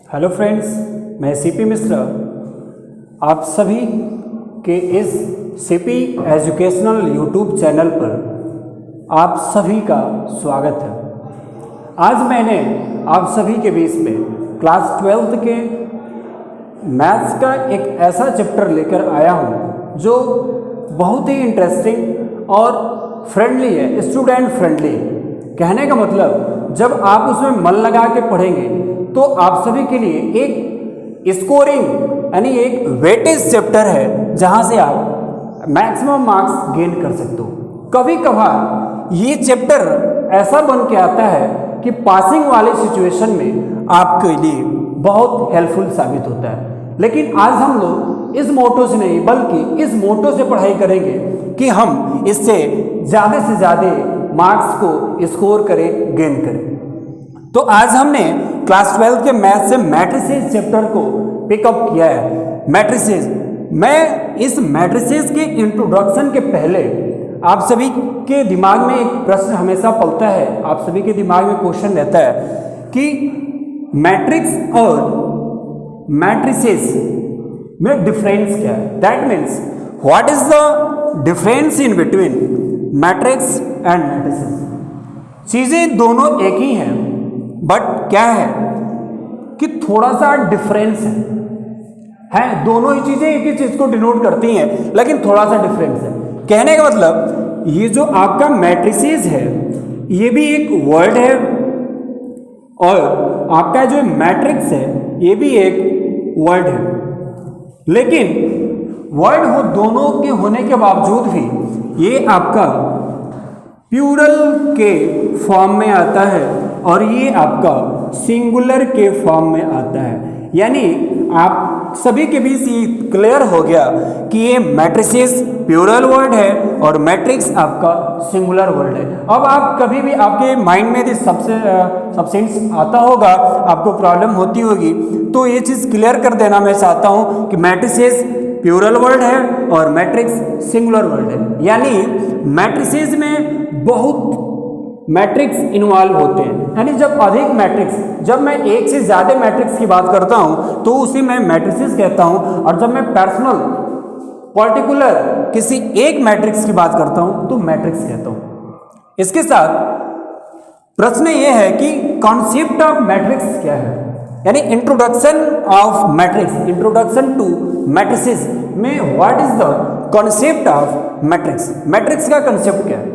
Hello friends, मैं CP Mishra आप सभी के इस सीपी एजुकेशनल यूट्यूब चैनल पर आप सभी का स्वागत है। आज मैंने आप सभी के बीच में क्लास 12th के मैथ्स का एक ऐसा चैप्टर लेकर आया हूँ जो बहुत ही इंटरेस्टिंग और फ्रेंडली है, स्टूडेंट फ्रेंडली। कहने का मतलब जब आप उसमें मन लगा के पढ़ेंगे तो आप सभी के लिए एक स्कोरिंग यानी एक वेटेज चैप्टर है जहां से आप मैक्सिमम मार्क्स गेन कर सकते हो। कभी कभार ये चैप्टर ऐसा बन के आता है कि पासिंग वाले सिचुएशन में आपके लिए बहुत हेल्पफुल साबित होता है। लेकिन आज हम लोग इस मोटो से नहीं बल्कि इस मोटो से पढ़ाई करेंगे कि हम इससे ज़्यादा से ज़्यादा मार्क्स को स्कोर करें, गेन करें। तो आज हमने क्लास 12 के मैथ से मैट्रिसेस चैप्टर को पिकअप किया है। मैट्रिसेस, मैं इस मैट्रिसेस के इंट्रोडक्शन के पहले आप सभी के दिमाग में एक प्रश्न हमेशा पलता है, आप सभी के दिमाग में क्वेश्चन रहता है कि मैट्रिक्स और मैट्रिसेस में डिफरेंस क्या है। That means what is the difference in between matrix and matrices. चीज़ें दोनों एक ही हैं बट क्या है कि थोड़ा सा डिफरेंस है। दोनों ही चीजें एक ही चीज को डिनोट करती हैं लेकिन थोड़ा सा डिफरेंस है। कहने का मतलब ये जो आपका मैट्रिसेस है ये भी एक वर्ड है और आपका जो मैट्रिक्स है ये भी एक वर्ड है। लेकिन वर्ड हो दोनों के होने के बावजूद भी ये आपका प्लूरल के फॉर्म में आता है और ये आपका सिंगुलर के फॉर्म में आता है। यानी आप सभी के बीच ये क्लियर हो गया कि ये मैट्रिसेस प्लूरल वर्ड है और मैट्रिक्स आपका सिंगुलर वर्ड है। अब आप कभी भी आपके माइंड में यदि सब्सेंस आता होगा, आपको प्रॉब्लम होती होगी, तो ये चीज़ क्लियर कर देना मैं चाहता हूँ कि मैट्रिसेस प्लूरल वर्ड है और मैट्रिक्स सिंगुलर वर्ड है। यानी मैट्रिसेस में बहुत मैट्रिक्स इन्वॉल्व होते हैं। यानी जब अधिक मैट्रिक्स, जब मैं एक से ज़्यादा मैट्रिक्स की बात करता हूँ तो उसे मैं मैट्रिसेस कहता हूँ, और जब मैं पर्सनल पर्टिकुलर किसी एक मैट्रिक्स की बात करता हूँ तो मैट्रिक्स कहता हूँ। इसके साथ प्रश्न ये है कि कॉन्सेप्ट ऑफ मैट्रिक्स क्या है, यानी introduction of matrix, introduction to matrices में what is the concept of matrix. Matrix का कॉन्सेप्ट क्या है।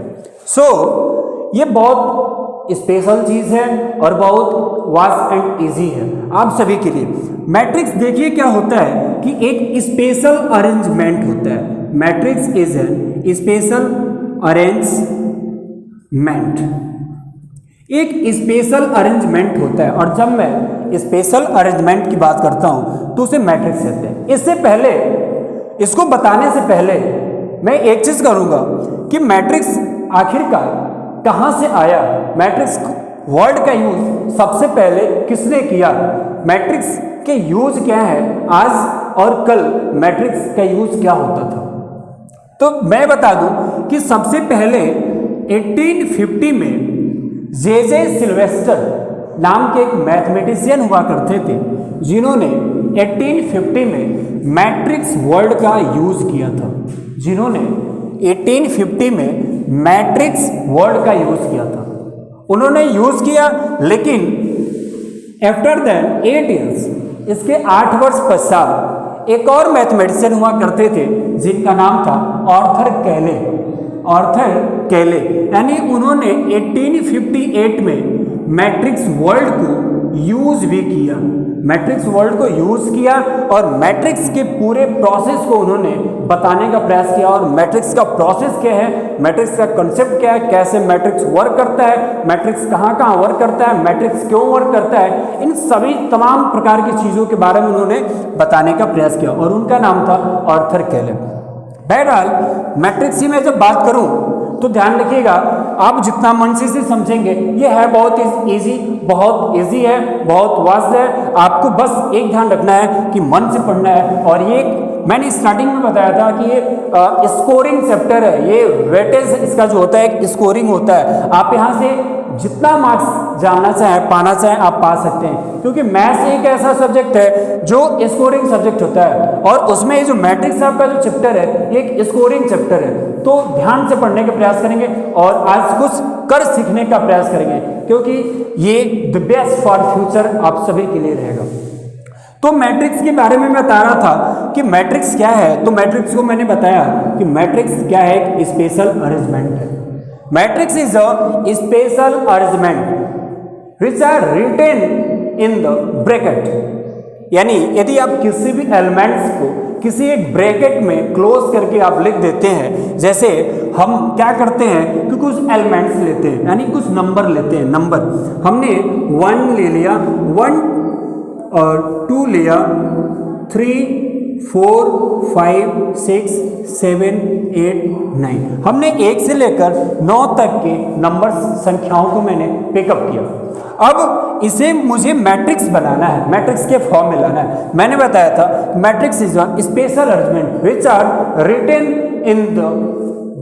ये बहुत स्पेशल चीज़ है और बहुत वास्ट एंड इजी है आप सभी के लिए। मैट्रिक्स देखिए क्या होता है कि एक स्पेशल अरेंजमेंट होता है। Matrix is an special arrangement, एक स्पेशल अरेंजमेंट होता है। और जब मैं स्पेशल अरेंजमेंट की बात करता हूं तो उसे मैट्रिक्स कहते हैं। इससे पहले, इसको बताने से पहले मैं एक चीज़ करूंगा कि मैट्रिक्स आखिरकार कहाँ से आया, मैट्रिक्स वर्ड का यूज सबसे पहले किसने किया, मैट्रिक्स के यूज क्या है, आज और कल मैट्रिक्स का यूज क्या होता था। तो मैं बता दूं कि सबसे पहले 1850 में जे सिल्वेस्टर नाम के एक मैथमेटिशियन हुआ करते थे जिन्होंने 1850 में मैट्रिक्स वर्ड का यूज किया था, जिन्होंने 1850 में मैट्रिक्स वर्ड का यूज किया था। उन्होंने यूज किया, लेकिन आफ्टर दैट 8 इयर्स, इसके 8 वर्ष पश्चात एक और मैथमेटिशियन हुआ करते थे जिनका नाम था आर्थर कैले। आर्थर कैले, यानी उन्होंने 1858 में मैट्रिक्स वर्ड को यूज भी किया, मैट्रिक्स वर्ड को यूज किया और मैट्रिक्स के पूरे प्रोसेस को उन्होंने बताने का प्रयास किया। और मैट्रिक्स का प्रोसेस क्या है, मैट्रिक्स का कंसेप्ट क्या है, कैसे मैट्रिक्स वर्क करता है, मैट्रिक्स कहाँ कहाँ वर्क करता है, मैट्रिक्स क्यों वर्क करता है, इन सभी तमाम प्रकार की चीज़ों के बारे में उन्होंने बताने का प्रयास किया और उनका नाम था आर्थर कैले। बहरहाल मैट्रिक्स की मैं जब बात करूँ तो ध्यान रखिएगा, आप जितना मन से समझेंगे ये है बहुत इजी, बहुत इजी है, बहुत वास्ट है। आपको बस एक ध्यान रखना है कि मन से पढ़ना है। और ये मैंने स्टार्टिंग में बताया था कि ये स्कोरिंग चैप्टर है, ये वेटेज इसका जो होता है एक स्कोरिंग होता है। आप यहाँ से जितना मार्क्स जानना चाहे पाना चाहे आप पा सकते हैं, क्योंकि मैथ्स एक ऐसा सब्जेक्ट है जो स्कोरिंग सब्जेक्ट होता है और उसमें ये जो मैट्रिक्स आपका जो चैप्टर है ये एक स्कोरिंग चैप्टर है। तो ध्यान से पढ़ने का प्रयास करेंगे और आज कुछ कर सीखने का प्रयास करेंगे, क्योंकि ये द बेस्ट फॉर फ्यूचर आप सभी के लिए रहेगा। तो मैट्रिक्स के बारे में मैं बता रहा था कि मैट्रिक्स क्या है। तो मैट्रिक्स को मैंने बताया कि मैट्रिक्स क्या है, एक स्पेशल अरेंजमेंट है। Matrix is a special arrangement which are written in the bracket. यानी यदि आप किसी भी एलिमेंट्स को किसी एक ब्रैकेट में क्लोज करके आप लिख देते हैं, जैसे हम क्या करते हैं कि कुछ एलिमेंट्स लेते हैं, यानी कुछ नंबर लेते हैं। नंबर हमने 1 ले लिया, 1 और 2 लिया, 3, 4, 5, 6, 7, 8, 9, हमने 1 से लेकर 9 तक के नंबर संख्याओं को मैंने पिकअप किया। अब इसे मुझे मैट्रिक्स बनाना है, मैट्रिक्स के फॉर्म में लाना है। मैंने बताया था matrix is a special arrangement which are written in the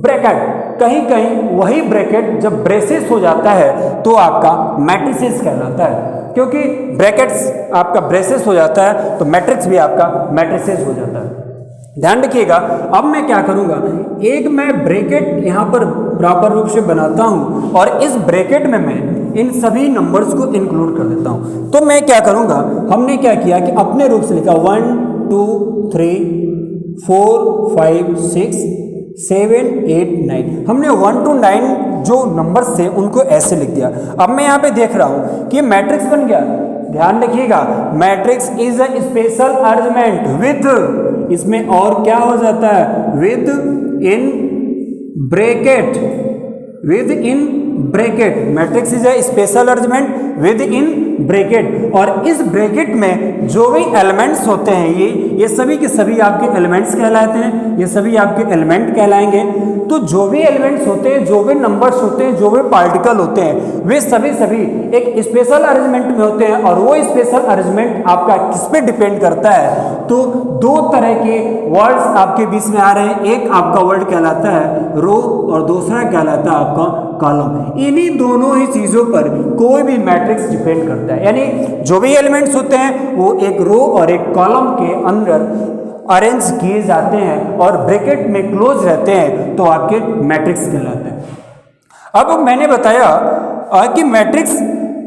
bracket. कहीं कहीं वही ब्रैकेट जब ब्रेसेस हो जाता है तो आपका मैट्रिसेस कहलाता है, क्योंकि ब्रैकेट्स आपका ब्रेसेस हो जाता है तो मैट्रिक्स भी आपका मैट्रिसेस हो जाता है। ध्यान रखिएगा। अब मैं क्या करूंगा, एक मैं ब्रैकेट यहाँ पर प्रॉपर रूप से बनाता हूँ और इस ब्रैकेट में मैं इन सभी नंबर्स को इंक्लूड कर देता हूँ। तो मैं क्या करूँगा, हमने क्या किया कि अपने रूप से लिखा 1, 2, 3, 4, 5, 6, 7, 8, 9। हमने 1 to 9 जो नंबर्स थे उनको ऐसे लिख दिया। अब मैं यहाँ पे देख रहा हूँ कि मैट्रिक्स बन गया। ध्यान रखिएगा, matrix is a special arrangement with, इसमें और क्या हो जाता है, with in bracket, with in bracket. Matrix is a special arrangement with in bracket. और इस ब्रैकेट में जो भी एलिमेंट्स होते हैं ये सभी के सभी आपके एलिमेंट्स कहलाते हैं, ये सभी आपके एलिमेंट कहलाएंगे। तो जो भी एलिमेंट्स होते हैं, जो भी नंबर्स होते हैं, जो भी पार्टिकल होते हैं, वे सभी एक स्पेशल अरेंजमेंट में होते हैं। और वो स्पेशल अरेंजमेंट आपका किस पे डिपेंड करता है, तो 2 तरह के वर्ड्स आपके बीच में आ रहे हैं। एक आपका वर्ड कहलाता है रो और दूसरा कहलाता है आपका कॉलम। इन्हीं दोनों ही चीजों पर कोई भी मैट्रिक्स डिपेंड करता है, यानी जो भी एलिमेंट्स होते हैं वो एक रो और एक कॉलम के अंदर अरेंज किए जाते हैं और ब्रैकेट में क्लोज रहते हैं, तो आपके मैट्रिक्स कहलाते हैं। अब मैंने बताया कि मैट्रिक्स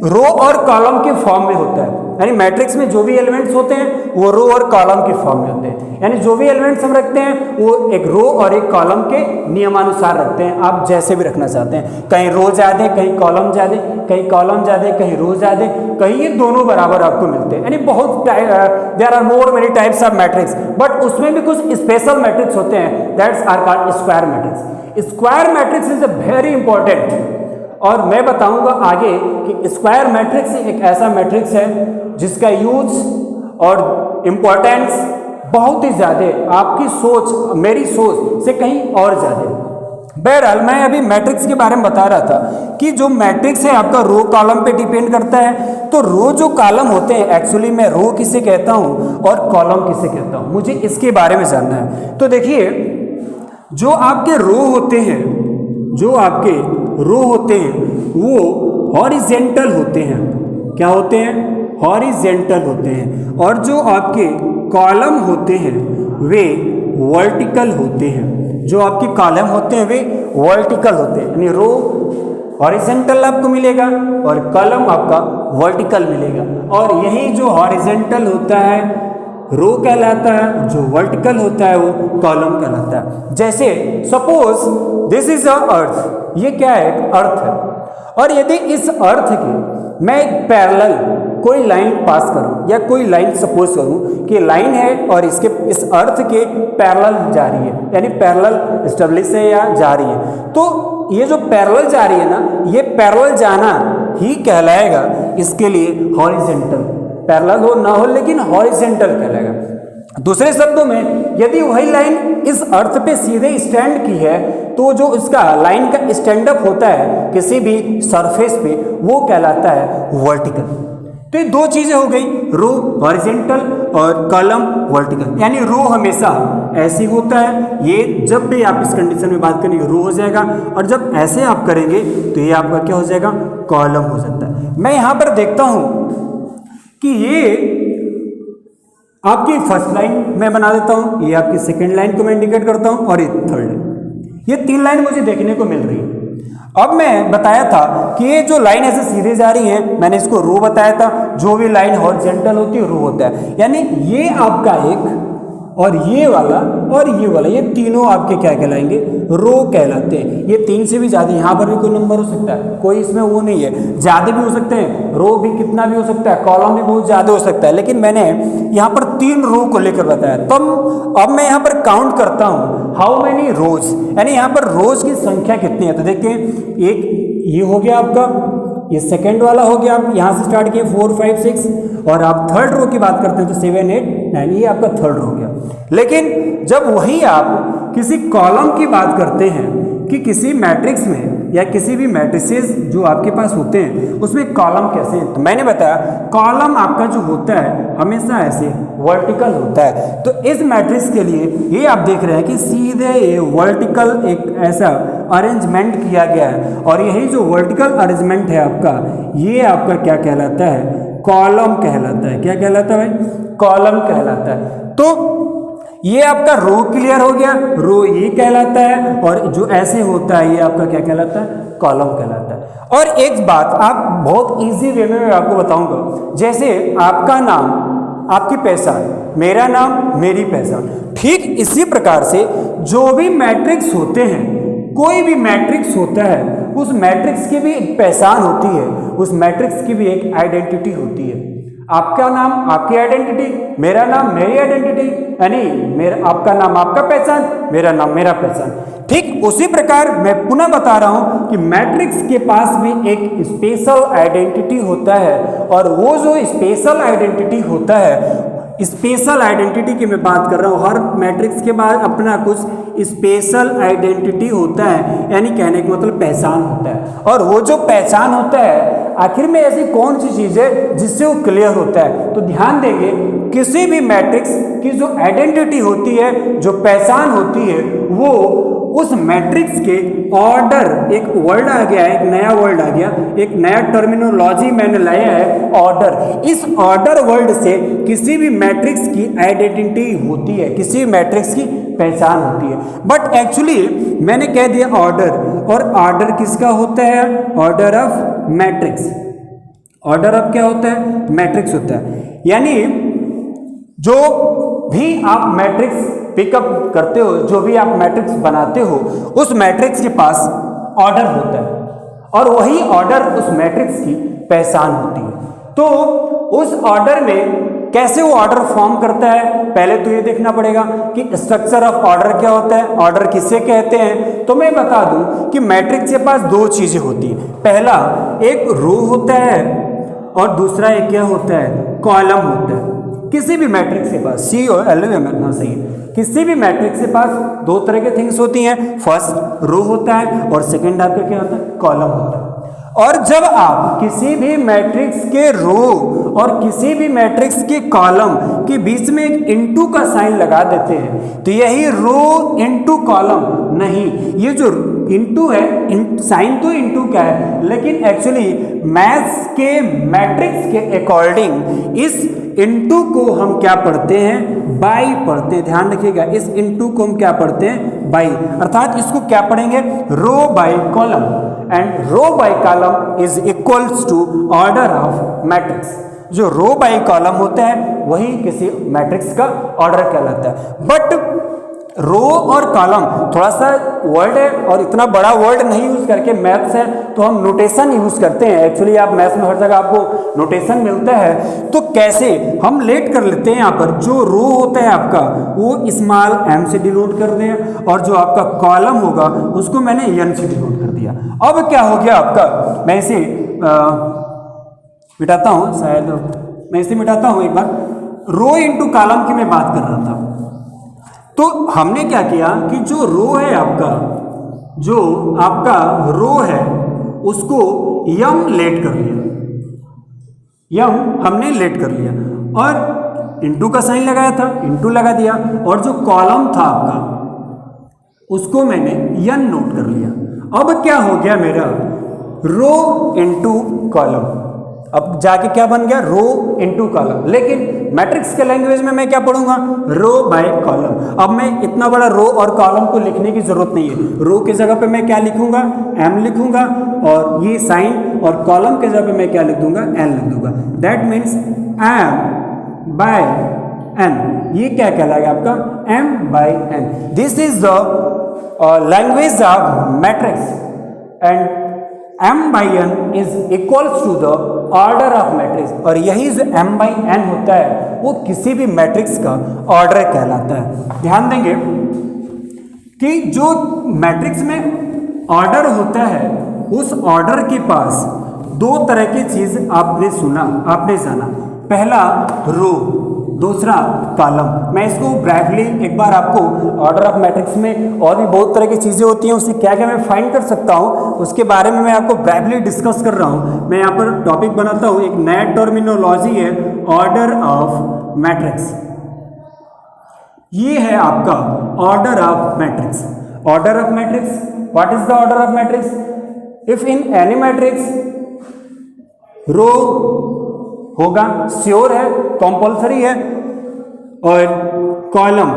रो और कॉलम के फॉर्म में होता है, यानी मैट्रिक्स में जो भी एलिमेंट्स होते हैं वो रो और कॉलम के फॉर्म में होते हैं। यानी जो भी एलिमेंट्स हम रखते हैं वो एक रो और एक कॉलम के नियमानुसार रखते हैं, आप जैसे भी रखना चाहते हैं। कहीं रो ज्यादा, कहीं कॉलम ज्यादा, कहीं कॉलम ज्यादा, कहीं रो ज्यादा, कहीं ये दोनों बराबर आपको मिलते हैं। यानी बहुत there are more many types of matrix, but उसमें भी कुछ स्पेशल मैट्रिक्स होते हैं, that's are called square matrix. Square matrix is a very important, और मैं बताऊंगा आगे कि स्क्वायर मैट्रिक्स एक ऐसा मैट्रिक्स है जिसका यूज और इम्पोर्टेंस बहुत ही ज़्यादा, आपकी सोच मेरी सोच से कहीं और ज़्यादा। बहरहाल मैं अभी मैट्रिक्स के बारे में बता रहा था कि जो मैट्रिक्स है आपका रो कॉलम पे डिपेंड करता है। तो रो जो कॉलम होते हैं, एक्चुअली मैं रो किसे कहता हूँ और कॉलम किसे कहता हूँ, मुझे इसके बारे में जानना है। तो देखिए, जो आपके रो होते हैं, जो आपके रो होते हैं वो हॉरिजेंटल होते हैं। क्या होते हैं? हॉरिजेंटल होते हैं। और जो आपके कॉलम होते हैं वे वर्टिकल होते हैं। जो आपके कॉलम होते हैं वे वर्टिकल होते हैं, यानी रो हॉरिजेंटल आपको मिलेगा और कॉलम आपका वर्टिकल मिलेगा। और यही जो हॉरिजेंटल होता है रो कहलाता है, जो वर्टिकल होता है वो कॉलम कहलाता है। जैसे सपोज दिस इज अ अर्थ, ये क्या है? अर्थ है। और यदि इस अर्थ की मैं एक पैरेलल कोई लाइन पास करूं या कोई लाइन सपोज करूं कि लाइन है और इसके इस अर्थ के पैरेलल जा रही है, यानी पैरेलल एस्टेब्लिश है या जा रही है, तो ये जो पैरेलल जा रही है ना, ये पैरेलल जाना ही कहलाएगा इसके लिए हॉरिजेंटल। पैरेलल हो ना हो लेकिन हॉरिजेंटल कहलाएगा। दूसरे शब्दों में यदि वही लाइन इस अर्थ पे सीधे स्टैंड की है तो जो इसका लाइन का स्टैंड अप होता है किसी भी सरफेस पे वो कहलाता है वर्टिकल। तो ये दो चीजें हो गई, रो हॉरिजॉन्टल और कॉलम वर्टिकल। यानी रो हमेशा ऐसे होता है, ये जब भी आप इस कंडीशन में बात करेंगे रो हो जाएगा, और जब ऐसे आप करेंगे तो ये आपका क्या हो जाएगा, कॉलम हो जाता है। मैं यहां पर देखता हूं कि ये आपकी फर्स्ट लाइन मैं बना देता हूं, ये आपकी सेकेंड लाइन को मैं इंडिकेट करता हूं, और ये थर्ड लाइन, ये तीन लाइन मुझे देखने को मिल रही है। अब मैं बताया था कि ये जो लाइन ऐसे सीधे जा रही है, मैंने इसको रो बताया था, जो भी लाइन हॉरिजॉन्टल होती है रो होता है। यानी ये आपका एक और ये वाला ये तीनों आपके क्या कहलाएंगे, रो कहलाते हैं। ये तीन से भी ज्यादा, यहाँ पर भी कोई नंबर हो सकता है, कोई इसमें वो नहीं है, ज्यादा भी हो सकते हैं, रो भी कितना भी हो सकता है, कॉलम भी बहुत ज्यादा हो सकता है, लेकिन मैंने यहाँ पर तीन रो को लेकर बताया। तब अब मैं यहाँ पर काउंट करता हूँ हाउ मेनी रोज, यानी यहाँ पर रोज की संख्या कितनी है। तो देखिए, एक ये हो गया आपका, ये सेकंड वाला हो गया, आप यहाँ से स्टार्ट किए 4 5 6, और आप थर्ड रो की बात करते हैं तो 7 8 9, ये आपका थर्ड रो हो गया। लेकिन जब वही आप किसी कॉलम की बात करते हैं कि किसी मैट्रिक्स में या किसी भी मैट्रिसेस जो आपके पास होते हैं उसमें कॉलम कैसे हैं, तो मैंने बताया कॉलम आपका जो होता है हमेशा ऐसे वर्टिकल होता है। तो इस मैट्रिक्स के लिए ये आप देख रहे हैं कि सीधे ये वर्टिकल एक ऐसा अरेंजमेंट किया गया है, और यही जो वर्टिकल अरेंजमेंट है आपका, ये आपका क्या कहलाता है, कॉलम कहलाता है। क्या कहलाता है भाई, कॉलम कहलाता है। तो ये आपका रो क्लियर हो गया, रो ये कहलाता है, और जो ऐसे होता है ये आपका क्या कहलाता है, कॉलम कहलाता है। और एक बात आप बहुत इजी वे में मैं आपको बताऊंगा, जैसे आपका नाम आपकी पहचान, मेरा नाम मेरी पहचान, ठीक इसी प्रकार से जो भी मैट्रिक्स होते हैं, कोई भी मैट्रिक्स होता है, उस मैट्रिक्स की भी एक पहचान होती है, उस मैट्रिक्स की भी एक आइडेंटिटी होती है। आपका नाम आपकी आइडेंटिटी, मेरा नाम मेरी आइडेंटिटी, यानी मेरा आपका नाम आपका पहचान, मेरा नाम मेरा पहचान। ठीक उसी प्रकार मैं पुनः बता रहा हूं कि मैट्रिक्स के पास भी एक स्पेशल आइडेंटिटी होता है, और वो जो स्पेशल आइडेंटिटी होता है, स्पेशल आइडेंटिटी की मैं बात कर रहा हूँ, हर मैट्रिक्स के बाद अपना कुछ स्पेशल आइडेंटिटी होता है, यानी कहने का मतलब पहचान होता है। और वो जो पहचान होता है आखिर में ऐसी कौन सी चीज है जिससे वो क्लियर होता है, तो ध्यान देंगे किसी भी मैट्रिक्स की जो आइडेंटिटी होती है, जो पहचान होती है, वो उस मैट्रिक्स के ऑर्डर, एक वर्ड आ गया है, एक नया वर्ड आ गया, एक नया टर्मिनोलॉजी मैंने लाया है, ऑर्डर। इस ऑर्डर वर्ड से किसी भी मैट्रिक्स की आइडेंटिटी होती है, किसी भी मैट्रिक्स की पहचान होती है। बट एक्चुअली मैंने कह दिया ऑर्डर, और ऑर्डर किसका होता है, order of matrix. Order of क्या होता है, मैट्रिक्स होता है। यानी जो भी आप मैट्रिक्स पिकअप करते हो, जो भी आप मैट्रिक्स बनाते हो, उस मैट्रिक्स के पास ऑर्डर होता है, और वही ऑर्डर उस मैट्रिक्स की पहचान होती है। तो उस ऑर्डर में कैसे वो ऑर्डर फॉर्म करता है, पहले तो ये देखना पड़ेगा कि स्ट्रक्चर ऑफ ऑर्डर क्या होता है, ऑर्डर किसे कहते हैं। तो मैं बता दूं कि मैट्रिक्स के पास दो चीजें होती है, पहला एक रो होता है, और दूसरा एक क्या होता है, कॉलम होता है। किसी भी मैट्रिक्स के पास, सी और एल में सही है, किसी भी मैट्रिक्स के पास दो तरह के थिंग्स होती हैं, फर्स्ट रो होता है और सेकंड आपका क्या होता है, कॉलम होता है। और जब आप किसी भी मैट्रिक्स के रो और किसी भी मैट्रिक्स के कॉलम के बीच में एक इनटू का साइन लगा देते हैं, तो यही रो इनटू कॉलम नहीं, ये जो इनटू है, साइन तो इनटू का है, लेकिन एक्चुअली मैथ्स के मैट्रिक्स के अकॉर्डिंग इस इनटू को हम क्या पढ़ते हैं, बाई पढ़ते हैं। ध्यान रखिएगा, इस इनटू को हम क्या पढ़ते हैं, बाई, अर्थात इसको क्या पढ़ेंगे, row by column, and row by column is equals to order of matrix. जो रो बाई कॉलम होता है वही किसी मैट्रिक्स का ऑर्डर कहलाता है। बट रो और कॉलम थोड़ा सा वर्ड है, और इतना बड़ा वर्ड नहीं यूज करके मैथ्स है तो हम नोटेशन यूज करते हैं। एक्चुअली आप मैथ्स में हर जगह आपको नोटेशन मिलता है, तो कैसे हम लेट कर लेते हैं, यहाँ पर जो रो होता है आपका वो स्मॉल m से डिनोट कर दें, और जो आपका कॉलम होगा उसको मैंने n से डिनोट कर दिया। अब क्या हो गया आपका, मैं इसे मिटाता हूँ, शायद मैं इसे मिटाता हूँ एक बार। रो इंटू कॉलम की मैं बात कर रहा था, तो हमने क्या किया कि जो रो है आपका, जो आपका रो है उसको यम लेट कर लिया, यम हमने लेट कर लिया और इंटू का साइन लगाया था, इंटू लगा दिया, और जो कॉलम था आपका उसको मैंने यन नोट कर लिया। अब क्या हो गया मेरा, रो इंटू कॉलम। अब जाके क्या बन गया, रो इंटू कॉलम। लेकिन मैट्रिक्स के लैंग्वेज में मैं क्या पढ़ूंगा, रो बाय कॉलम। अब मैं इतना बड़ा रो और कॉलम को लिखने की जरूरत नहीं है। रो की जगह पे मैं क्या लिखूंगा, एम लिखूंगा, और ये साइन, और कॉलम के जगह पे मैं क्या लिख दूंगा, एन लिख दूंगा। That means M by N. ये क्या कहलाएगा आपका, M by N. This is the language of matrix and m by n is equals to the order of matrix। और यही जो m by n होता है वो किसी भी मैट्रिक्स का ऑर्डर कहलाता है। ध्यान देंगे कि जो मैट्रिक्स में ऑर्डर होता है उस ऑर्डर के पास दो तरह की चीज आपने सुना, आपने जाना। पहला रो, दूसरा कॉलम। मैं इसको ब्राइटली एक बार आपको ऑर्डर ऑफ मैट्रिक्स में और भी बहुत तरह की चीज़ें होती हैं, उससे क्या क्या मैं फाइंड कर सकता हूँ उसके बारे में मैं आपको ब्राइटली डिस्कस कर रहा हूँ। मैं यहाँ पर टॉपिक बनाता हूँ, एक नया टर्मिनोलॉजी है ऑर्डर ऑफ मैट्रिक्स। ये है आपका order of matrix. Order of matrix, what is the order of matrix? If in any matrix row होगा, श्योर है, कंपल्सरी है, और कॉलम,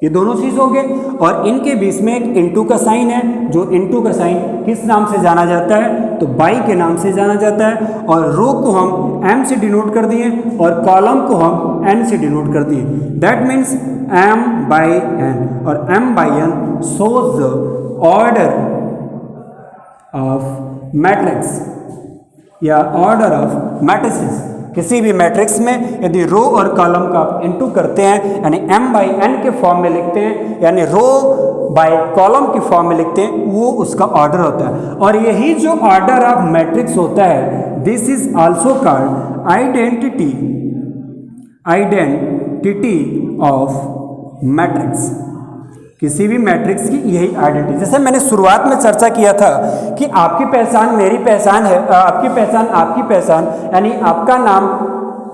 ये दोनों चीज हो गए। और इनके बीच में एक इंटू का साइन है, जो इंटू का साइन किस नाम से जाना जाता है, तो बाई के नाम से जाना जाता है। और रो को हम एम से डिनोट कर दिए और कॉलम को हम एन से डिनोट कर दिए। That means M by N, और M by N shows the order of matrix या ऑर्डर ऑफ मैट्रिसेस। किसी भी मैट्रिक्स में यदि रो और कॉलम का आप इंटू करते हैं, यानी m बाई n के फॉर्म में लिखते हैं, यानी रो बाय कॉलम के फॉर्म में लिखते हैं, वो उसका ऑर्डर होता है। और यही जो ऑर्डर ऑफ मैट्रिक्स होता है, this is also called identity of matrix. किसी भी मैट्रिक्स की यही आइडेंटिटी। जैसे मैंने शुरुआत में चर्चा किया था कि आपकी पहचान मेरी पहचान है, आपकी पहचान आपकी पहचान, यानी आपका नाम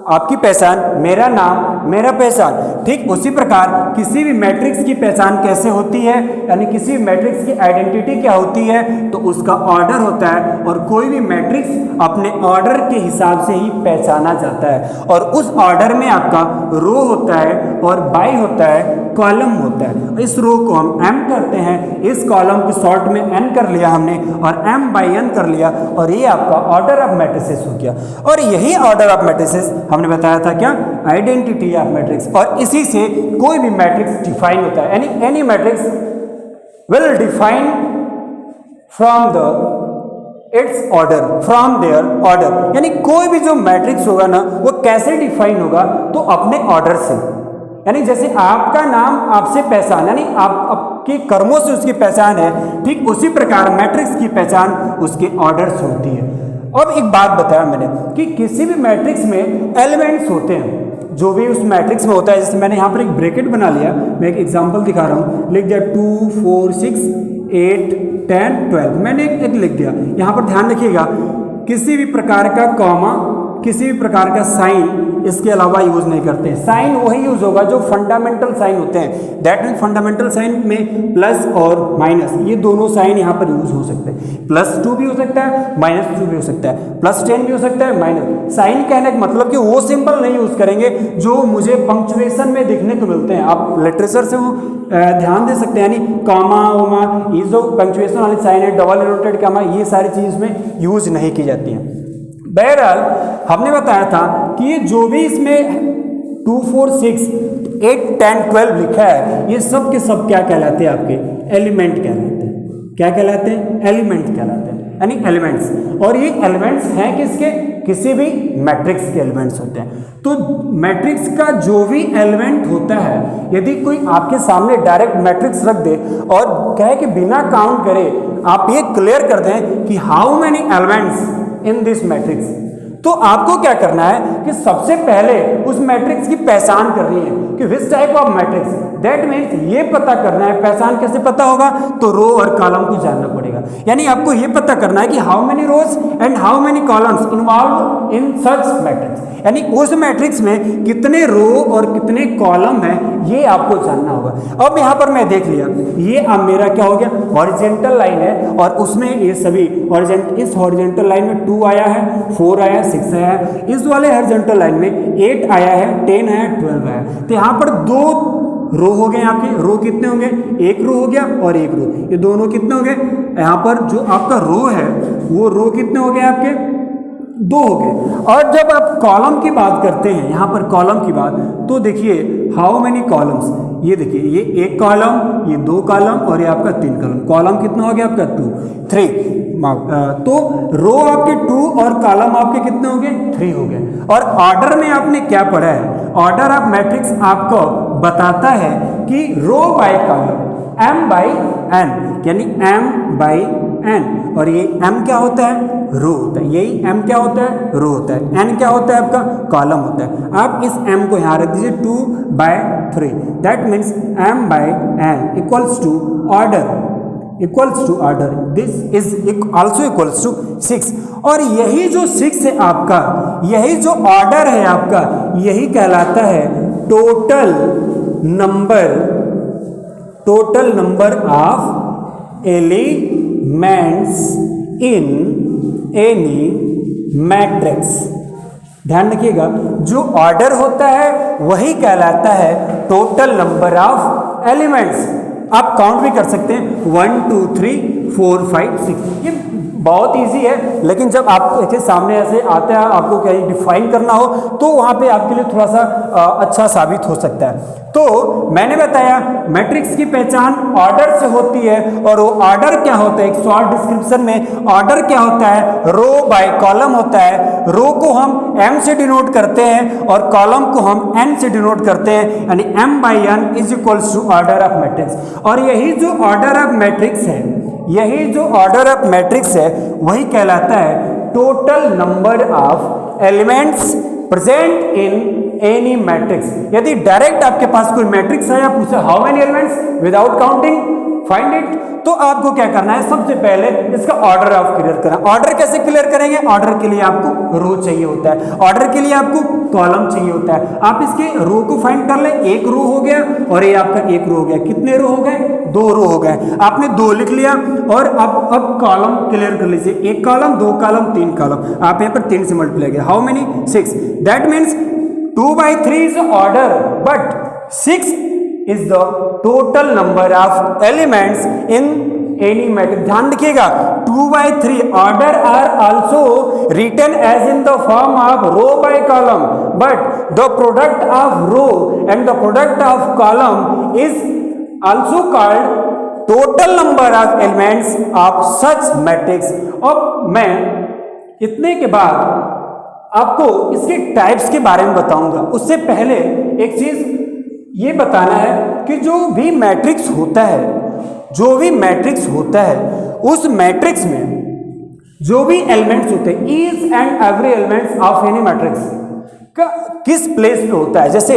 आपकी पहचान, मेरा नाम मेरा पहचान। ठीक उसी प्रकार किसी भी मैट्रिक्स की पहचान कैसे होती है, यानी किसी भी मैट्रिक्स की आइडेंटिटी क्या होती है, तो उसका ऑर्डर होता है। और कोई भी मैट्रिक्स अपने ऑर्डर के हिसाब से ही पहचाना जाता है। और उस ऑर्डर में आपका रो होता है और बाई होता है, कॉलम होता है। इस रो को हम m करते हैं, इस कॉलम को शॉर्ट में n कर लिया हमने, और m बाई n कर लिया, और ये आपका ऑर्डर ऑफ मैट्रिसेस हो गया। और यही ऑर्डर ऑफ मैट्रिसेस हमने बताया था क्या, आइडेंटिटी ऑफ मैट्रिक्स। और इसी से कोई भी मैट्रिक्स डिफाइन होता है, यानी any matrix will define from the its order, from their order. यानी कोई भी जो मैट्रिक्स होगा ना, वो कैसे डिफाइन होगा, तो अपने ऑर्डर से। यानी जैसे आपका नाम आपसे पहचान, यानी आपके कर्मों से उसकी पहचान है, ठीक उसी प्रकार मैट्रिक्स की पहचान उसके ऑर्डर से होती है। अब एक बात बताया मैंने कि किसी भी मैट्रिक्स में एलिमेंट्स होते हैं, जो भी उस मैट्रिक्स में होता है। जैसे मैंने यहाँ पर एक ब्रैकेट बना लिया, मैं एक एग्जांपल दिखा रहा हूँ, लिख दिया 2 4 6 8 10 12, मैंने एक लिख दिया। यहाँ पर ध्यान रखिएगा, किसी भी प्रकार का कॉमा, किसी भी प्रकार का साइन इसके अलावा यूज नहीं करते। साइन वही यूज होगा जो फंडामेंटल साइन होते हैं। दैट मीन फंडामेंटल साइन में प्लस और माइनस, ये दोनों साइन यहाँ पर यूज हो सकते हैं। +2 भी हो सकता है, -2 भी हो सकता है, +10 भी हो सकता है, माइनस। साइन कहने का मतलब कि वो सिंबल नहीं यूज करेंगे जो मुझे पंक्चुएशन में दिखने को मिलते हैं। आप लिटरेचर से वो ध्यान दे सकते हैं, यानी कॉमा वोमा, ये जो पंक्चुएशन वाली साइन है, डबल इनवर्टेड कॉमा, ये सारी चीज में यूज नहीं की जाती हैं। बहरहाल हमने बताया था कि ये जो भी इसमें 2 4 6 8 10 12 लिखा है, ये सब के सब क्या कहलाते हैं, आपके एलिमेंट कहलाते हैं। क्या कहलाते हैं? एलिमेंट कहलाते हैं, यानी एलिमेंट्स। और ये एलिमेंट्स हैं किसके? किसी भी मैट्रिक्स के एलिमेंट्स होते हैं। तो मैट्रिक्स का जो भी एलिमेंट होता है, यदि कोई आपके सामने डायरेक्ट मैट्रिक्स रख दे और कहे कि बिना काउंट करे आप ये क्लियर कर दें कि how many elements in this matrix, तो आपको क्या करना है कि सबसे पहले उस मैट्रिक्स की पहचान करनी है कि which type of matrix. That means ये पता करना है। पहचान कैसे पता होगा? तो रो और कॉलम को जानना पड़ेगा। यानी आपको ये पता करना है कि how many rows and how many columns involve in such matrix, यानी उस मैट्रिक्स में कितने रो और कितने कॉलम हैं ये आपको जानना होगा। अब यहाँ पर मैं देख लिया, ये अब मेरा क्या हो गया, हॉरिजेंटल लाइन है और उसमें ये सभी इस हॉरिजेंटल लाइन में 2 आया है, 4 आया है, 6 आया है, इस वाले हॉरिजेंटल लाइन में 8 आया है, 10 है, 12 आया है। तो यहाँ पर 2 रो हो गए, आपके रो कितने होंगे, एक रो हो गया और एक रो, ये दोनों कितने हो गए, यहाँ पर जो आपका रो है वो रो कितने हो गए आपके 2 हो गए। और जब आप कॉलम की बात करते हैं, यहाँ पर कॉलम की बात, तो देखिए हाउ मेनी कॉलम्स, ये देखिए ये 1 कॉलम, ये 2 कॉलम और ये आपका 3 कॉलम, कॉलम कितना हो गया आपका 2, 3, तो रो आपके 2 और कॉलम आपके कितने हो गए 3 हो गए। और ऑर्डर में आपने क्या पढ़ा है, ऑर्डर ऑफ मैट्रिक्स आपको बताता है कि row by column m by n, यानी m बाई n, और ये m क्या होता है, रो होता है, यही m क्या होता है, रो होता है, n क्या होता है आपका, कॉलम होता है। आप इस m को यहाँ रख दीजिए 2 by 3, that means m by n equals to order, this is also equals to 6। और यही जो 6 है आपका, यही जो ऑर्डर है आपका, यही कहलाता है total number of elements in any matrix. ध्यान रखिएगा, जो ऑर्डर होता है वही कहलाता है टोटल नंबर ऑफ एलिमेंट्स। आप काउंट भी कर सकते हैं 1 2 3 4 5 6, ये बहुत इजी है, लेकिन जब आपके सामने ऐसे आता है, आपको कहीं डिफाइन करना हो तो वहाँ पे आपके लिए थोड़ा सा अच्छा साबित हो सकता है। तो मैंने बताया मैट्रिक्स की पहचान ऑर्डर से होती है, और वो ऑर्डर क्या होता है, एक शॉर्ट डिस्क्रिप्शन में ऑर्डर क्या होता है, रो बाय कॉलम होता है। रो को हम m से डिनोट करते हैं और कॉलम को हम n से डिनोट करते हैं, यानी m by n is equals to order of matrix. और यही जो ऑर्डर ऑफ मैट्रिक्स है, वही कहलाता है total number of elements present in any matrix. यदि डायरेक्ट आपके पास कोई मैट्रिक्स है, आप पूछे how many elements without counting find it, तो आपको क्या करना है, सबसे पहले इसका ऑर्डर ऑफ क्लियर करना। ऑर्डर कैसे क्लियर करेंगे, ऑर्डर के लिए आपको रो चाहिए होता है, ऑर्डर के लिए आपको कॉलम चाहिए होता है। आप इसके रो को फाइंड कर ले, 1 रो हो गया और ये आपका 1 रो हो गया, कितने रो हो गए, 2 रो हो गए, आपने 2 लिख लिया। और अब कॉलम क्लियर कर लीजिए, 1 कॉलम 2 कॉलम 3 कॉलम, आप यहाँ पर 3 से मल्टीप्लाई किया, how many 6, that means 2 by 3 is order, but 6 is the total number of elements in any matrix। ध्यान रखिएगा 2 by 3 order are also written as in the form of row by column, but the product of row and the product of column is also called total number of elements of such matrix। अब मैं इतने के बाद आपको इसके types के बारे में बताऊंगा, उससे पहले एक चीज ये बताना है कि जो भी मैट्रिक्स होता है, उस मैट्रिक्स में जो भी एलिमेंट्स होते हैं, each and every elements of any matrix का किस प्लेस पे होता है। जैसे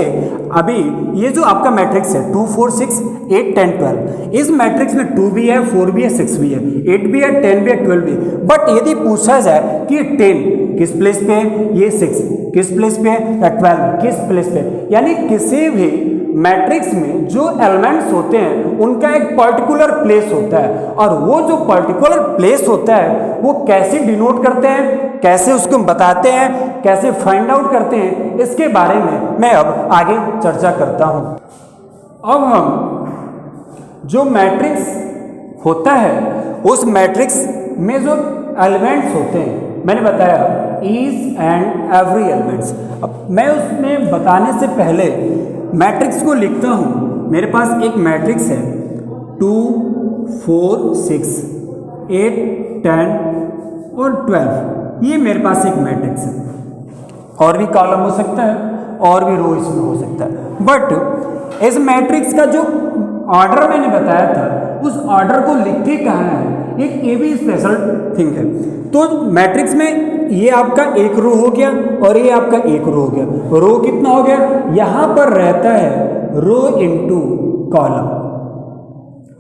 अभी ये जो आपका मैट्रिक्स है 2 4 6 8 10 12, इस मैट्रिक्स में 2 भी है, 4 भी है, 6 भी है, 8 भी है, 10 भी है, 12 भी है। बट यदि पूछा जाए कि 10 किस प्लेस पे है, ये 6 किस प्लेस पे है, या 12 किस प्लेस पे है, यानी किसी भी मैट्रिक्स में जो एलिमेंट्स होते हैं उनका एक पर्टिकुलर प्लेस होता है, और वो जो पर्टिकुलर प्लेस होता है वो कैसे डिनोट करते हैं, कैसे उसको बताते हैं, कैसे फाइंड आउट करते हैं, इसके बारे में मैं अब आगे चर्चा करता हूं। अब हम जो मैट्रिक्स होता है उस मैट्रिक्स में जो एलिमेंट्स होते हैं, मैंने बताया ईच एंड एवरी एलिमेंट्स। अब मैं उसमें बताने से पहले मैट्रिक्स को लिखता हूँ। मेरे पास एक मैट्रिक्स है 2 4 6 8 10 और 12, ये मेरे पास एक मैट्रिक्स है। और भी कॉलम हो सकता है और भी रो इसमें हो सकता है, बट इस मैट्रिक्स का जो ऑर्डर मैंने बताया था उस ऑर्डर को लिखते कहाँ है, एक ये भी स्पेशल थिंग है। तो मैट्रिक्स में ये आपका 1 रो हो गया और ये आपका 1 रो हो गया। रो कितना हो गया, यहां पर रहता है rho into column,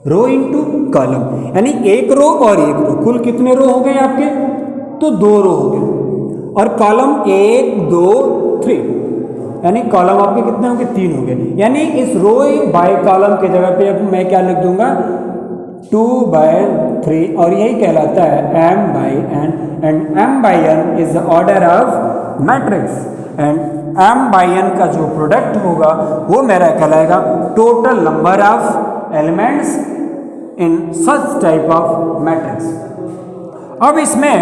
rho into column, यानी एक रो और एक रो, कुल कितने रो हो गए आपके? तो 2 रो हो गए। और कॉलम 1 2 3, यानी कॉलम आपके कितने होंगे? 3 हो गए। यानी इस रो बाय कॉलम की जगह पे अब मैं क्या लिख दूंगा? 2/3, और यही कहलाता है m by n, and m by n is the order of matrix, and m by n का जो प्रोडक्ट होगा वो मेरा कहलाएगा total number of elements in such type of matrix. अब इसमें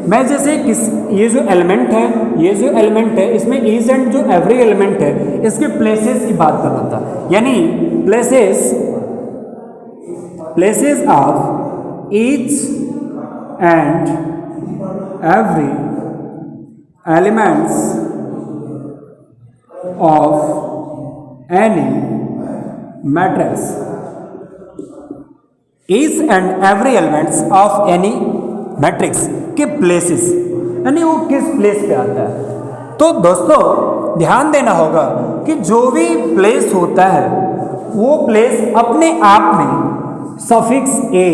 मैं जैसे ये जो एलिमेंट है, इसमें ईच एंड जो एवरी एलिमेंट है इसके प्लेसेस की बात कर रहा था, यानी places of each and every elements of any matrix, each and every elements of any matrix के प्लेसेस, यानी वो किस प्लेस पे आता है। तो दोस्तों ध्यान देना होगा कि जो भी प्लेस होता है वो प्लेस अपने आप में सफिक्स a,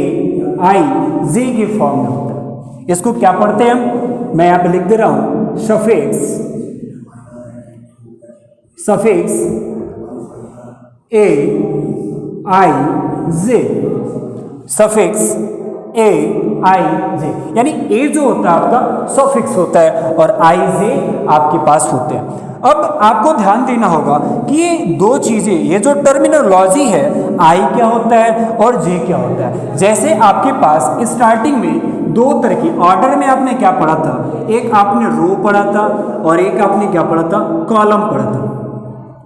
i, z की फॉर्म में होता है। इसको क्या पढ़ते हैं हम? मैं यहां पे लिख दे रहा हूं suffix a, i, z, suffix a, i, j, यानी a जो होता है आपका सफिक्स होता है और i, j आपके पास होते हैं। अब आपको ध्यान देना होगा कि ये दो चीजें, ये जो टर्मिनोलॉजी है, i क्या होता है और j क्या होता है। जैसे आपके पास स्टार्टिंग में 2 तरह की ऑर्डर में आपने क्या पढ़ा था? एक आपने रो पढ़ा था और एक आपने क्या पढ़ा था? कॉलम पढ़ा था।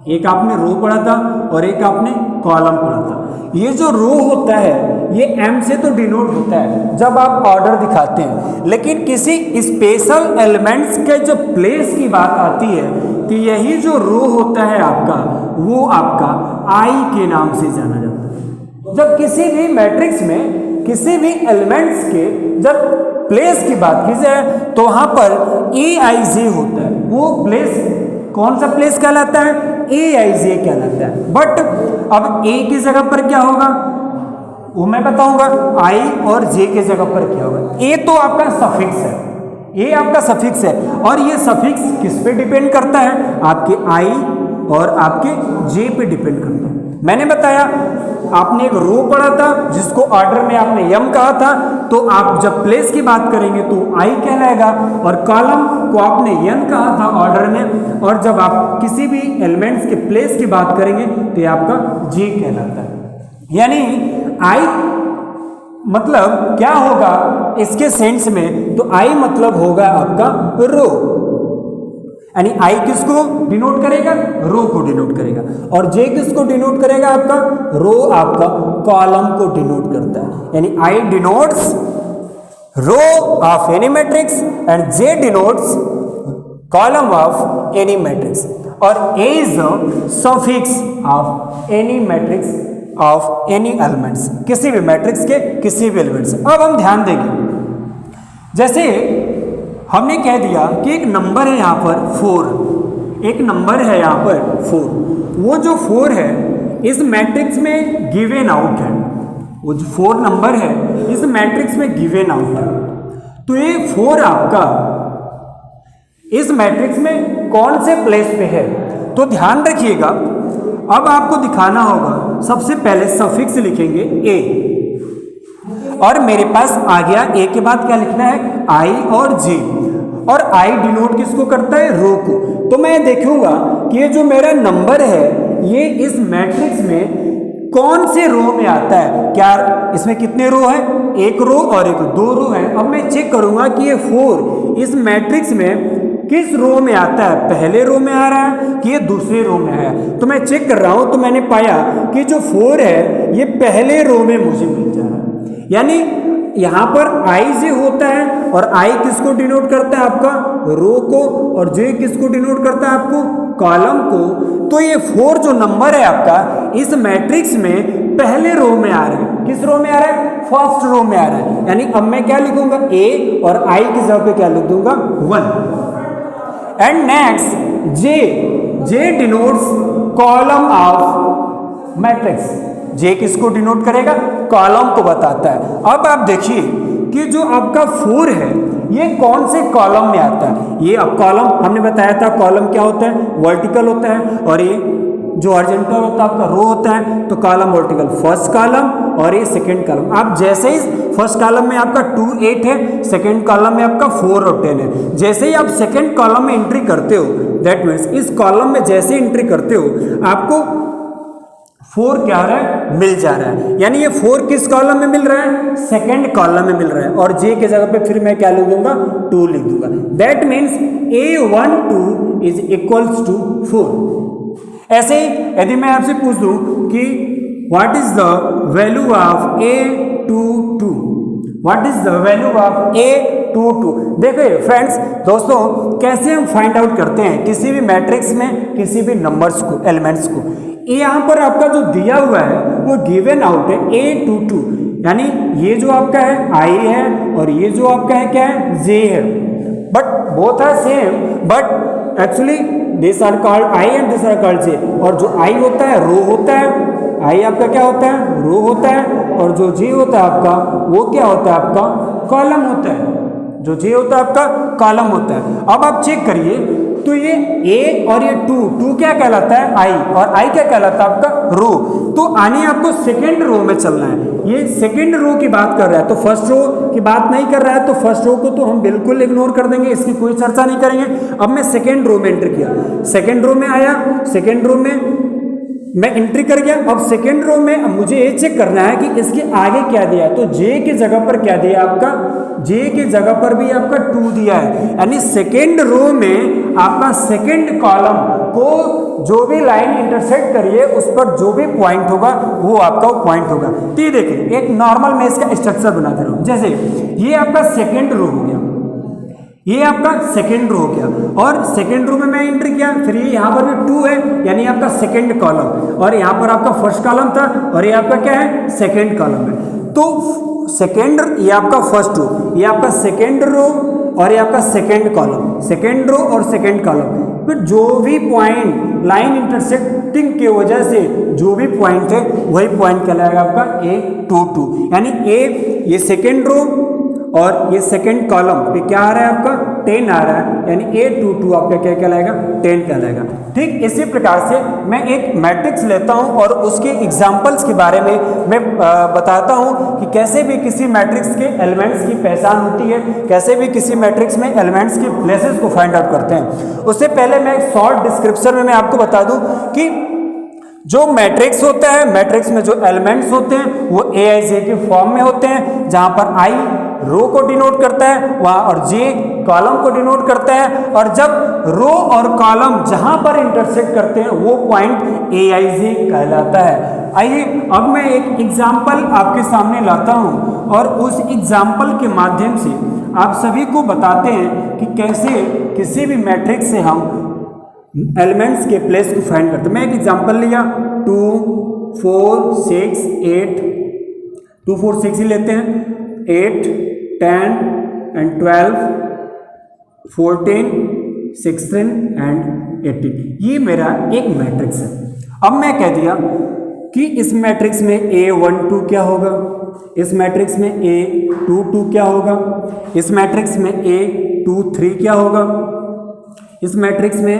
एक आपने रो पढ़ा था और एक आपने कॉलम पढ़ा था। ये जो रो होता है ये m से तो डिनोट होता है जब आप ऑर्डर दिखाते हैं, लेकिन किसी स्पेशल एलिमेंट्स के जब प्लेस की बात आती है तो यही जो रो होता है आपका, वो आपका i के नाम से जाना जाता है। जब किसी भी मैट्रिक्स में किसी भी एलिमेंट्स के जब प्लेस की बात की जाए तो वहां पर aij होता है। वो प्लेस कौन सा प्लेस कहलाता है? aij कहलाता है। बट अब a की जगह पर क्या होगा वो मैं बताऊंगा, i और j की जगह पर क्या होगा। a तो आपका सफिक्स है, a आपका सफिक्स है, और ये सफिक्स किस पे डिपेंड करता है? आपके i और आपके j पे डिपेंड करता है। मैंने बताया आपने एक रो पढ़ा था जिसको ऑर्डर में आपने m कहा था, तो आप जब प्लेस की बात करेंगे तो i कहलाएगा, और कॉलम को आपने n कहा था ऑर्डर में, और जब आप किसी भी एलिमेंट्स के प्लेस की बात करेंगे तो ये आपका j कहलाता है। यानी i मतलब क्या होगा इसके सेंस में? तो i मतलब होगा आपका रो, यानी i किसको डिनोट करेगा? रो को डिनोट करेगा। और j किसको डिनोट करेगा? आपका रो आपका कॉलम को डिनोट करता है। यानी i denotes row of any matrix and j denotes column of any matrix, और a is the suffix of any matrix of any elements, किसी भी मैट्रिक्स के किसी भी एलिमेंट्स। अब हम ध्यान देंगे, जैसे हमने कह दिया कि एक नंबर है यहाँ पर 4, एक नंबर है यहाँ पर 4, वो जो 4 है इस मैट्रिक्स में गिवन आउट है, वो जो 4 नंबर है इस मैट्रिक्स में गिवन आउट है। तो ये 4 आपका इस मैट्रिक्स में कौन से प्लेस पे है? तो ध्यान रखिएगा, अब आपको दिखाना होगा, सबसे पहले सफिक्स लिखेंगे a, और मेरे पास आ गया a के बाद क्या लिखना है? i और j, और i डिनोट किसको करता है? रो को। तो मैं देखूंगा कि ये जो मेरा नंबर है ये इस मैट्रिक्स में कौन से रो में आता है। क्या इसमें कितने रो है? एक रो और एक 2 रो है। अब मैं चेक करूंगा कि ये 4 इस मैट्रिक्स में किस रो में आता है, पहले रो में आ रहा है कि ये दूसरे रो में आया। तो मैं चेक कर रहा हूं तो मैंने पाया कि जो 4 है ये पहले रो में मुझे मिल जा रहा है। यानी यहाँ पर i j होता है, और i किसको डिनोट करता है? आपका रो को, और j किसको डिनोट करता है? आपको कॉलम को। तो ये 4 जो नंबर है आपका इस मैट्रिक्स में पहले रो में आ रहा है। किस रो में आ रहा है? फर्स्ट रो में आ रहा है। यानी अब मैं क्या लिखूंगा? a, और i की जगह पे क्या लिख दूंगा? 1। And next j denotes column of matrix. j किसको डिनोट करेगा? कॉलम को बताता है। अब आप देखिए कि जो आपका 4 है ये कौन से कॉलम में आता है। ये अब कॉलम हमने बताया था, कॉलम क्या होता है, वर्टिकल होता है, और ये जो हॉरिजॉन्टल होता है आपका रो होता है। तो कॉलम वर्टिकल फर्स्ट कॉलम और ये सेकंड कॉलम। आप जैसे ही फर्स्ट कॉलम में आपका 2 8 है, सेकंड कॉलम में आपका 4 और 10 है। जैसे ही आप सेकंड कॉलम में एंट्री करते हो, दैट मीन्स इस कॉलम में जैसे एंट्री करते हो आपको 4 क्या हो रहा है, मिल जा रहा है। यानी ये 4 किस कॉलम में मिल रहा है, सेकंड कॉलम में मिल रहा है। और जे के जगह पे फिर मैं क्या लिख दूंगा, 2 लिख दूंगा। That means A12 is equals to 4। ऐसे ही यदि मैं आपसे पूछ दूं कि what is the value of A22, what is the value of A22। देखिए फ्रेंड्स, दोस्तों, कैसे हम फाइंड आउट करते हैं किसी भी मैट्रिक्स में किसी भी नंबर्स को, एलिमेंट्स को। यहाँ पर आपका जो दिया हुआ है वो गिवन आउट है A22, यानी ये जो आपका है I है और ये जो आपका है क्या है, J है। But both are same, but actually this are called I and this are called J। और जो I होता है रो होता है, I आपका क्या होता है, रो होता है, और जो J होता है आपका वो क्या होता है, आपका कॉलम होता है। जो J होता है आपका कॉलम होता है। अब आप चेक करिए तो ये A और ये 2 क्या कहलाता है, I, और I क्या कहलाता है आपका, रो। तो आने आपको सेकेंड रो में चलना है। ये सेकेंड रो की बात कर रहा है, तो फर्स्ट रो की बात नहीं कर रहा है। तो फर्स्ट रो को तो हम बिल्कुल इग्नोर कर देंगे, इसकी कोई चर्चा नहीं करेंगे। अब मैं सेकेंड रो में एंटर किया, सेकेंड रो में आया, सेकेंड रो में मैं एंट्री कर गया। अब सेकेंड रो में मुझे ये चेक करना है कि इसके आगे क्या दिया है। तो J की जगह पर क्या दिया आपका, J की जगह पर भी आपका 2 दिया है। यानी सेकेंड रो में आपका सेकेंड कॉलम को जो भी लाइन इंटरसेक्ट करिए उस पर जो भी पॉइंट होगा वो आपका पॉइंट होगा। तो ये देखिए एक नॉर्मल मैं इसका स्ट्रक्चर बना दे रहा हूँ। जैसे ये आपका सेकेंड रो हो गया, ये आपका सेकेंड रो हो गया, और सेकेंड रो में मैं एंट्री किया, फिर ये यहाँ पर भी 2 है, यानी आपका सेकेंड कॉलम, और यहाँ पर आपका फर्स्ट कॉलम था, और ये आपका क्या है, सेकेंड कॉलम है। तो सेकेंड, ये आपका फर्स्ट रो, ये आपका सेकेंड रो, और ये आपका सेकेंड कॉलम, सेकेंड रो और सेकेंड कॉलम। फिर जो भी पॉइंट लाइन इंटरसेक्टिंग की वजह से जो भी पॉइंट है वही पॉइंट कहलाएगा आपका A22। यानी A ये सेकेंड रो और ये सेकेंड कॉलम पे क्या आ रहा है आपका, 10 आ रहा है, यानी A22 आपका क्या कहलाएगा, 10 कहलाएगा। ठीक इसी प्रकार से मैं एक मैट्रिक्स लेता हूं और उसके एग्जांपल्स के बारे में मैं बताता हूं कि कैसे भी किसी मैट्रिक्स के एलिमेंट्स की पहचान होती है, कैसे भी किसी मैट्रिक्स में एलिमेंट्स के प्लेसेस को फाइंड आउट करते हैं। उससे पहले मैं एक शॉर्ट डिस्क्रिप्शन में मैं आपको बता दूं कि जो मैट्रिक्स होता है, मैट्रिक्स में जो एलिमेंट्स होते हैं वो AIJ के फॉर्म में होते हैं, जहां पर I रो को डिनोट करता है वहां, और J कॉलम को डिनोट करता है। और जब रो और कॉलम जहां पर इंटरसेक्ट करते हैं वो पॉइंट AIJ कहलाता है। आइए अब मैं एक एग्जाम्पल आपके सामने लाता हूं और उस एग्जाम्पल के माध्यम से आप सभी को बताते हैं कि कैसे किसी भी मैट्रिक्स से हम एलिमेंट्स के प्लेस को फाइंड करते हैं। मैं एक एग्जांपल लिया 2 4 6 8, 2 4 6 ही लेते हैं, 8 10 एंड 12 14 16 एंड 18। ये मेरा एक मैट्रिक्स है। अब मैं कह दिया कि इस मैट्रिक्स में A12 क्या होगा, इस मैट्रिक्स में A22 क्या होगा, इस मैट्रिक्स में A23 क्या होगा, इस मैट्रिक्स में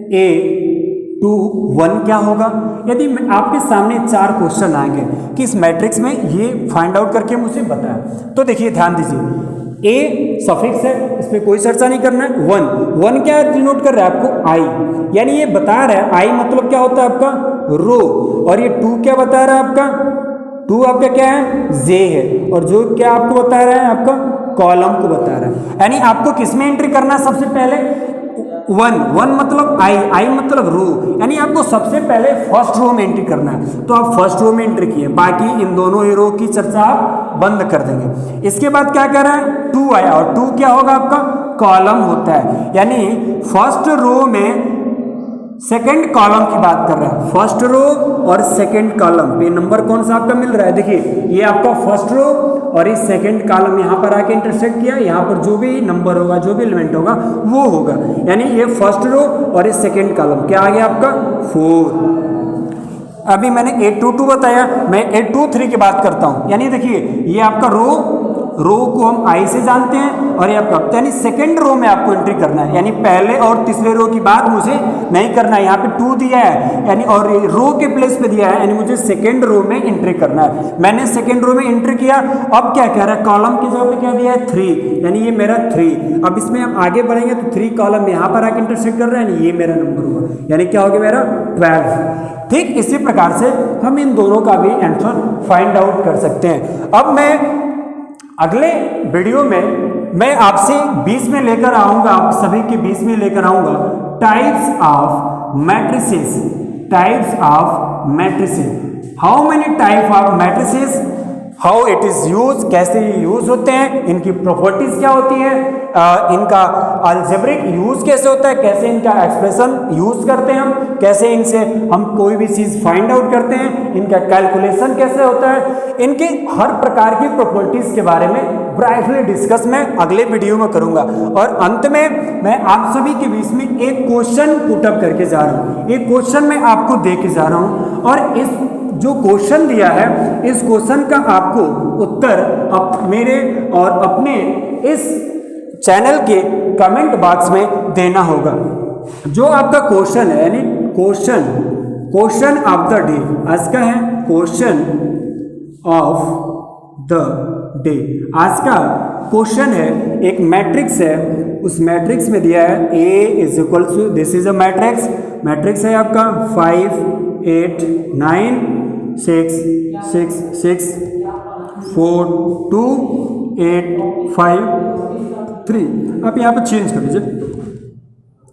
A21 क्या होगा। यदि आपके सामने 4 क्वेश्चन आएंगे कि इस मैट्रिक्स में ये फाइंड आउट करके मुझे बताएं, तो देखिए ध्यान दीजिए, A सफिक्स है, इस पर कोई चर्चा नहीं करना है। 1 क्या डिनोट कर रहा है आपको, I, यानी ये बता रहा है I मतलब क्या होता है आपका, रो, और ये 2 क्या बता रहा है आपका, 2 आपका क्या है, J है, और जो क्या आपको बता रहा है आपका कॉलम को बता रहा है। यानी आपको किसमें एंट्री करना है, सबसे पहले 1 मतलब I मतलब रो, यानी आपको सबसे पहले फर्स्ट रो में एंट्री करना है। तो आप फर्स्ट रो में एंट्री किए, बाकी इन दोनों ही रो की चर्चा आप बंद कर देंगे। इसके बाद क्या कह रहा है, 2 आया, और 2 क्या होगा आपका, कॉलम होता है। यानी फर्स्ट रो में सेकंड कॉलम की बात कर रहा है, फर्स्ट रो और सेकंड कॉलम पे नंबर कौन सा आपका मिल रहा है। देखिए ये आपका फर्स्ट रो और इस सेकंड कॉलम यहाँ पर आके इंटरसेक्ट किया, यहाँ पर जो भी नंबर होगा, जो भी एलिमेंट होगा वो होगा। यानी ये फर्स्ट रो और इस सेकंड कॉलम क्या आ गया आपका, 4। अभी मैंने 822 बताया, मैं 823 की बात करता हूँ। यानी देखिए ये आपका रो को हम आई से जानते हैं और ये आपका, यानी सेकंड रो में आपको एंट्री करना है, यानी पहले और तीसरे रो की बात मुझे नहीं करना है। यहाँ पे 2 दिया है यानी और रो के प्लेस पे दिया है, यानी मुझे सेकंड रो में एंट्री करना है। मैंने सेकंड रो में एंट्री किया। अब क्या कह रहा है, कॉलम की जगह पे क्या दिया है 3, यानी ये मेरा 3। अब इसमें हम आगे बढ़ेंगे तो 3 कॉलम यहाँ पर आके इंटरसेक्ट कर रहा है, यानी ये मेरा नंबर हुआ, यानी क्या हो गया मेरा 12। ठीक इसी प्रकार से हम इन दोनों का भी आंसर फाइंड आउट कर सकते हैं। अब मैं अगले वीडियो में मैं आपसे 20 में लेकर आऊंगा, आप सभी के 20 में लेकर आऊंगा types of matrices. Types of matrices, how many type of matrices, how it is use, कैसे ये यूज होते हैं, इनकी प्रॉपर्टीज क्या होती है, इनका अलजेब्रिक यूज कैसे होता है, कैसे इनका एक्सप्रेशन यूज करते हैं हम, कैसे इनसे हम कोई भी चीज फाइंड आउट करते हैं, इनका कैलकुलेशन कैसे होता है, इनके हर प्रकार की प्रॉपर्टीज के बारे में ब्राइटली डिस्कस मैं अगले वीडियो में करूंगा। और अंत में मैं आप सभी के बीच में एक क्वेश्चन पुटअप करके जा रहा हूं। एक क्वेश्चन मैं आपको दे के जा रहा हूं और इस जो क्वेश्चन दिया है इस क्वेश्चन का आपको उत्तर मेरे और अपने इस चैनल के कमेंट बॉक्स में देना होगा। जो आपका क्वेश्चन है, यानी क्वेश्चन ऑफ द डे आज का है, क्वेश्चन ऑफ द डे आज का क्वेश्चन है, एक मैट्रिक्स है, उस मैट्रिक्स में दिया है A is equal to, this is a matrix है आपका 5 8 9 6 6 6 4 2 8 5 3। आप यहाँ पर चेंज कर दीजिए,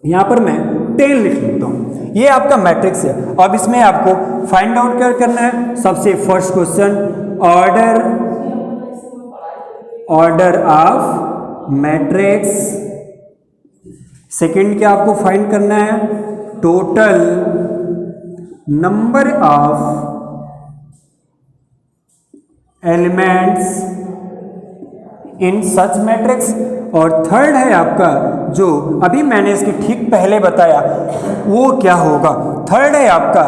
यहाँ पर मैं 10 लिख लेता हूँ। ये आपका मैट्रिक्स है। अब इसमें आपको फाइंड आउट क्या करना है। सबसे first question, order of matrix. Second क्या आपको फाइंड करना है, total number of elements in such matrix. और थर्ड है आपका, जो अभी मैंने इसके ठीक पहले बताया वो क्या होगा। थर्ड है आपका,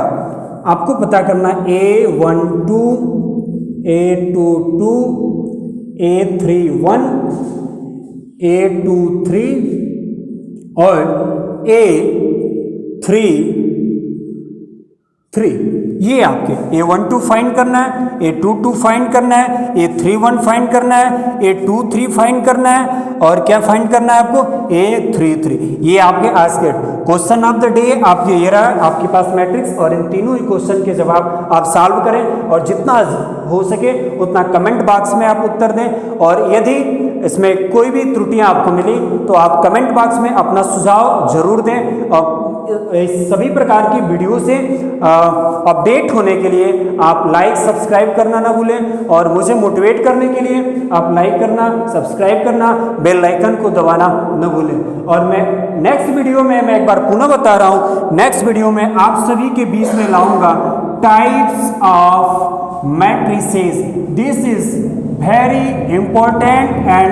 आपको पता करना A12 A22 A31 A23 और A33। ये आपके A12 फाइंड करना है, A22 फाइंड करना है, A31 फाइंड करना है, A23 फाइंड करना है और क्या फाइंड करना है आपको, A33। ये आपके आज के क्वेश्चन ऑफ द डे आपके ये रहा आपके पास मैट्रिक्स। और इन तीनों ही क्वेश्चन के जवाब आप सॉल्व करें और जितना हो सके उतना कमेंट बॉक्स में आप उत्तर दें। और यदि इसमें कोई भी त्रुटियां आपको मिली तो आप कमेंट बॉक्स में अपना सुझाव जरूर दें। और सभी प्रकार की वीडियो से अपडेट होने के लिए आप लाइक सब्सक्राइब करना ना भूलें और मुझे मोटिवेट करने के लिए आप लाइक करना, सब्सक्राइब करना, बेल आइकन को दबाना न भूलें। और मैं नेक्स्ट वीडियो में मैं एक बार पुनः बता रहा हूं, नेक्स्ट वीडियो में आप सभी के बीच में लाऊंगा types of matrices. This is very important and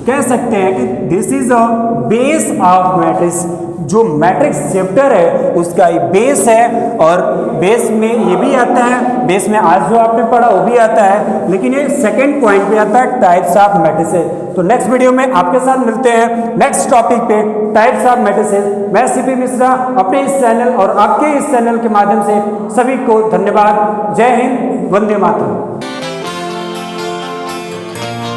कह सकते हैं कि this is a base of matrix. जो मैट्रिक्स चैप्टर है उसका ये बेस है और बेस में ये भी आता है, बेस में आज जो आपने पढ़ा वो भी आता है, लेकिन ये सेकंड पॉइंट पे आता है टाइप्स ऑफ मैट्रिसेस। तो नेक्स्ट वीडियो में आपके साथ मिलते हैं नेक्स्ट टॉपिक पे, टाइप्स ऑफ मैट्रिसेस। मैं सीपी मिश्रा अपने इस चैनल और आपके इस चैनल के माध्यम से सभी को धन्यवाद। जय हिंद, वंदे मातरम।